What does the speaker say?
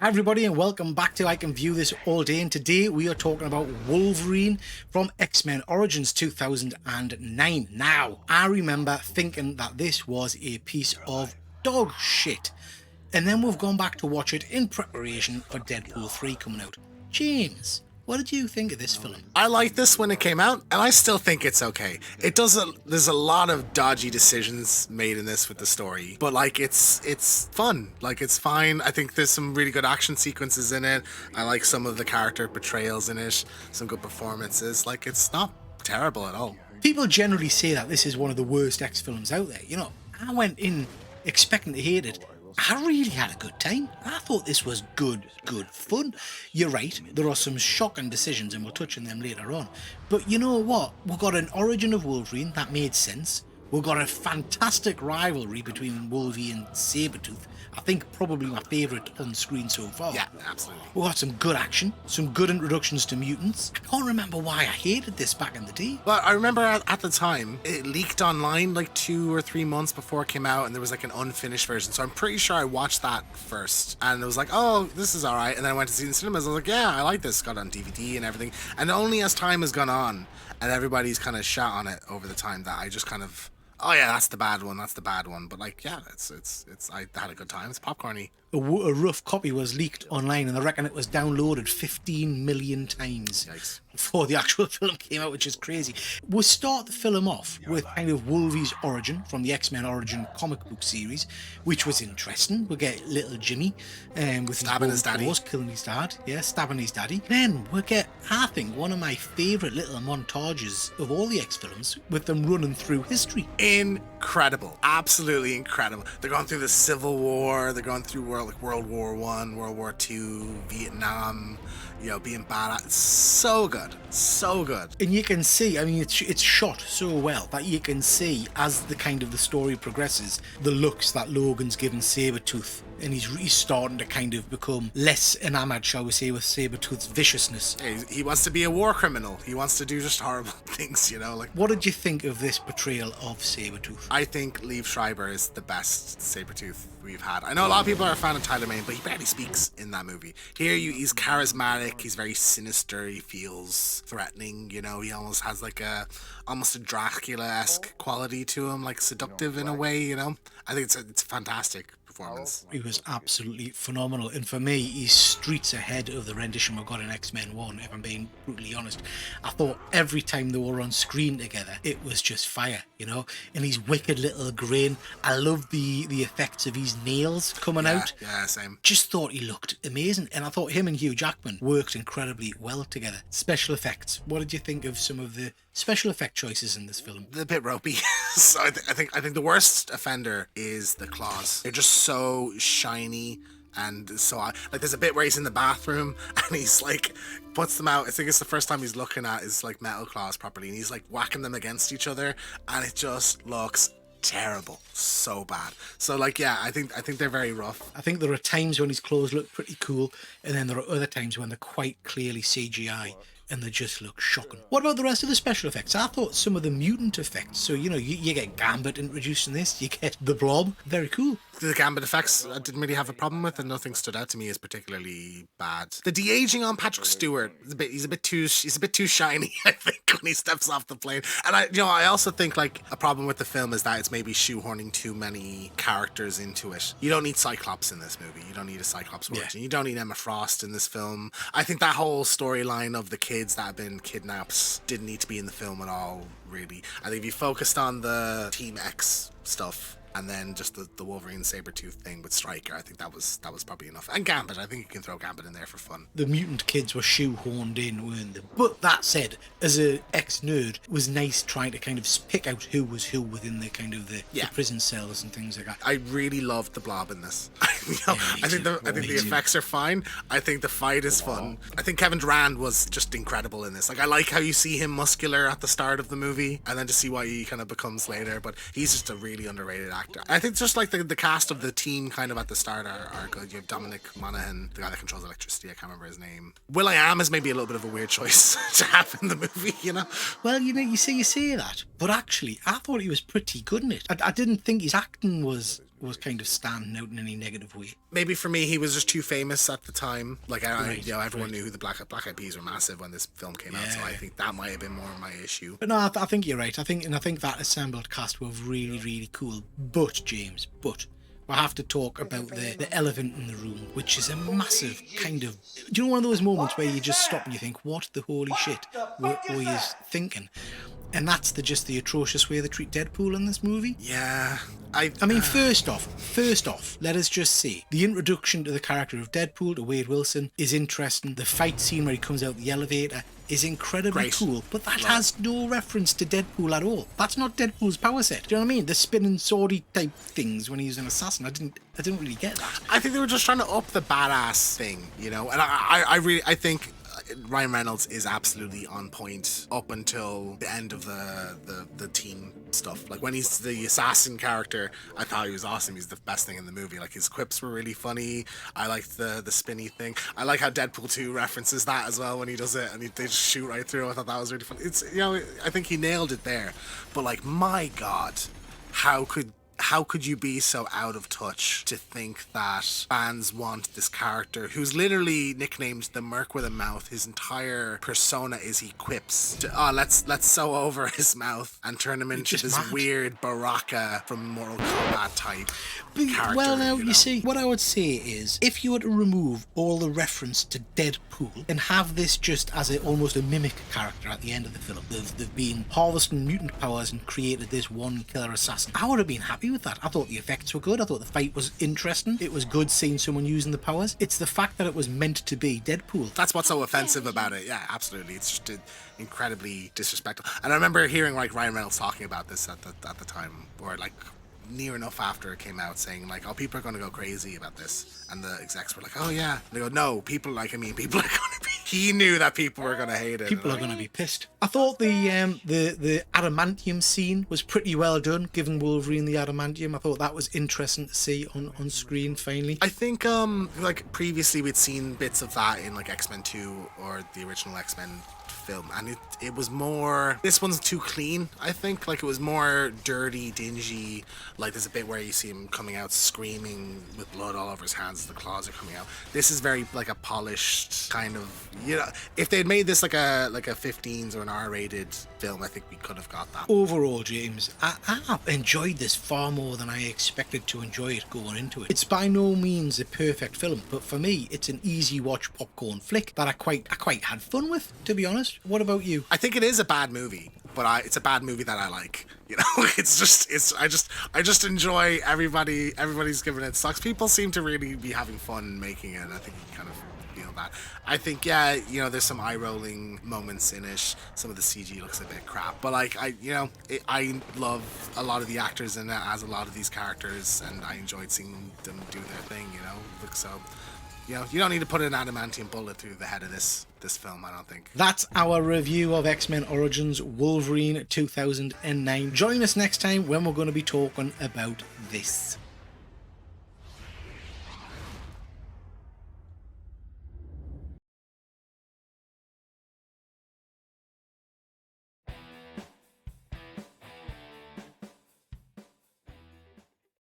Hi everybody and welcome back to I Can View This All Day, and today we are talking about Wolverine from X-Men Origins 2009. Now, I remember thinking that this was a piece of dog shit, and then we've gone back to watch it in preparation for Deadpool 3 coming out. James, what did you think of this film? I liked this when it came out, and I still think it's okay. There's a lot of dodgy decisions made in this with the story, but like it's fun. Like it's fine. I think there's some really good action sequences in it. I like some of the character portrayals in it. Some good performances. Like it's not terrible at all. People generally say that this is one of the worst X films out there. You know, I went in expecting to hate it. I really had a good time. I thought this was good fun. You're right, there are some shocking decisions and we'll touch on them later on. But you know what? We've got an origin of Wolverine that made sense. We've got a fantastic rivalry between Wolverine and Sabretooth. I think probably my favourite on screen so far. Yeah, absolutely. We've got some good action, some good introductions to mutants. I can't remember why I hated this back in the day. Well, I remember at the time, it leaked online like 2 or 3 months before it came out, and there was like an unfinished version. So I'm pretty sure I watched that first, and it was like, oh, this is all right. And then I went to see it in cinemas. I was like, yeah, I like this. Got it on DVD and everything. And only as time has gone on, and everybody's kind of shot on it over the time, that I just kind of, oh yeah, that's the bad one. That's the bad one. But like, yeah, it's. I had a good time. It's popcorny. A rough copy was leaked online, and I reckon it was downloaded 15 million times Yikes. before the actual film came out, which is crazy. We'll start the film off with kind of Wolverine's origin from the X-Men Origin comic book series, which was interesting. We get little Jimmy with Stabbing his daddy. claws, killing his dad, yeah, stabbing his daddy. Then we get, I think, one of my favourite little montages of all the X films, with them running through history. Incredible, absolutely incredible. They're going through the Civil War. They're going through World War One, World War Two, Vietnam. You know, being badass. It's so good, so good. And you can see, I mean, it's shot so well that you can see as the kind of the story progresses, the looks that Logan's given Sabretooth, and he's starting to kind of become less enamored, shall we say, with Sabretooth's viciousness. He wants to be a war criminal. He wants to do just horrible things, you know. Like, What did you think of this portrayal of Sabretooth? I think Liev Schreiber is the best Sabretooth we've had. I know a lot of people are a fan of Tyler Mane, but he barely speaks in that movie. Here, he's charismatic. He's very sinister. He feels threatening. You know, he almost has like almost a Dracula-esque quality to him, like seductive in a way. You know, I think it's a fantastic performance. He was absolutely phenomenal, and for me, he's streets ahead of the rendition we got in X-Men 1, if I'm being brutally honest. I thought every time they were on screen together, it was just fire, you know, and his wicked little grin. I love the effects of his nails coming out. Yeah, same. Just thought he looked amazing, and I thought him and Hugh Jackman worked incredibly well together. Special effects, what did you think of some of the special effect choices in this film? A bit ropey. So I think the worst offender is the claws. They're just so shiny. And so like there's a bit where he's in the bathroom and he's like puts them out. I think it's the first time he's looking at his like metal claws properly, and he's like whacking them against each other, and it just looks terrible, so bad. So like, yeah, I think they're very rough. I think there are times when his clothes look pretty cool, and then there are other times when they're quite clearly CGI and they just look shocking. What about the rest of the special effects? I thought some of the mutant effects, so you know, you get Gambit introduced in this, you get the Blob, very cool. The Gambit effects I didn't really have a problem with, and nothing stood out to me as particularly bad. The de-aging on Patrick Stewart is he's a bit too shiny, I think, when he steps off the plane. And I also think like a problem with the film is that it's maybe shoehorning too many characters into it. You don't need Cyclops in this movie. You don't need a Cyclops origin. You don't need Emma Frost in this film. I think that whole storyline of the kids that have been kidnapped didn't need to be in the film at all, really. I think if you focused on the Team X stuff, and then just the Wolverine Sabretooth thing with Stryker, I think that was probably enough. And Gambit, I think you can throw Gambit in there for fun. The mutant kids were shoehorned in, weren't they? But that said, as a ex-nerd, it was nice trying to kind of pick out who was who within the kind of the prison cells and things like that. I really loved the Blob in this. I think the effects are fine. I think the fight is fun. I think Kevin Durand was just incredible in this. Like, I like how you see him muscular at the start of the movie, and then to see what he kind of becomes later. But he's just a really underrated actor. I think just like the cast of the team kind of at the start are good. You have Dominic Monaghan, the guy that controls electricity. I can't remember his name. Will.i.am is maybe a little bit of a weird choice to have in the movie, you know? Well, you say that, but actually, I thought he was pretty good in it. I didn't think his acting was was kind of standing out in any negative way. Maybe for me, he was just too famous at the time. Like, Right, everyone knew who the Black Eyed Peas were massive when this film came out, so I Yeah. think that might have been more of my issue. But no, I think you're right. I think that assembled cast were really, really cool. But James, we have to talk about the elephant in the room, which is a massive kind of, do you know, one of those moments where you just stop and you think, what the holy shit were you thinking? And that's just the atrocious way they treat Deadpool in this movie. Yeah, I mean, first off, let us just say the introduction to the character of Deadpool to Wade Wilson is interesting. The fight scene where he comes out the elevator is incredibly Great. cool, but that has no reference to Deadpool at all. That's not Deadpool's power set. Do you know what I mean? The spinning swordy type things when he was an assassin. I didn't really get that. I think they were just trying to up the badass thing, you know. And I think Ryan Reynolds is absolutely on point up until the end of the team stuff. Like when he's the assassin character, I thought he was awesome. He's the best thing in the movie. Like his quips were really funny. I liked the spinny thing. I like how Deadpool 2 references that as well when he does it and they just shoot right through. I thought that was really funny. It's, you know, I think he nailed it there. But like, my God, how could you be so out of touch to think that fans want this character who's literally nicknamed the Merc with a Mouth? His entire persona is he quips. Let's sew over his mouth and turn him into this mad. weird Baraka from Mortal Kombat type character. Well, now, you know? you see, what I would say is, if you were to remove all the reference to Deadpool and have this just as almost a mimic character at the end of the film, they've been harvesting mutant powers and created this one killer assassin, I would have been happy with that. I thought the effects were good. I thought the fight was interesting. It was good seeing someone using the powers. It's the fact that it was meant to be Deadpool. That's what's so offensive about it. Yeah, absolutely. It's just incredibly disrespectful. And I remember hearing like Ryan Reynolds talking about this at the time, or like near enough after it came out, saying like, "Oh, people are going to go crazy about this," and the execs were like, "Oh yeah." And they go, "No, people are going to be." He knew that people were going to hate it. People are going to be pissed. I thought the adamantium scene was pretty well done, giving Wolverine the adamantium. I thought that was interesting to see on screen finally. I think like previously we'd seen bits of that in like X-Men 2 or the original X-Men film, and it was more, this one's too clean. I think like it was more dirty, dingy. Like there's a bit where you see him coming out screaming with blood all over his hands as the claws are coming out. This is very like a polished kind of, you know, if they'd made this like a 15s or an R-rated film, I think we could have got that. Overall, James, I enjoyed this far more than I expected to enjoy it going into it. It's by no means a perfect film, but for me, it's an easy watch popcorn flick that I quite had fun with, to be honest. What about you? I think it is a bad movie, but it's a bad movie that I like. You know, I just enjoy everybody's giving it sucks. People seem to really be having fun making it, and I think you kind of feel that. I think, yeah, you know, there's some eye-rolling moments in it. Some of the CG looks a bit crap, but like I love a lot of the actors in it as a lot of these characters, and I enjoyed seeing them do their thing. You know, so. You know, you don't need to put an adamantium bullet through the head of this film, I don't think. That's our review of X-Men Origins Wolverine 2009. Join us next time when we're going to be talking about this.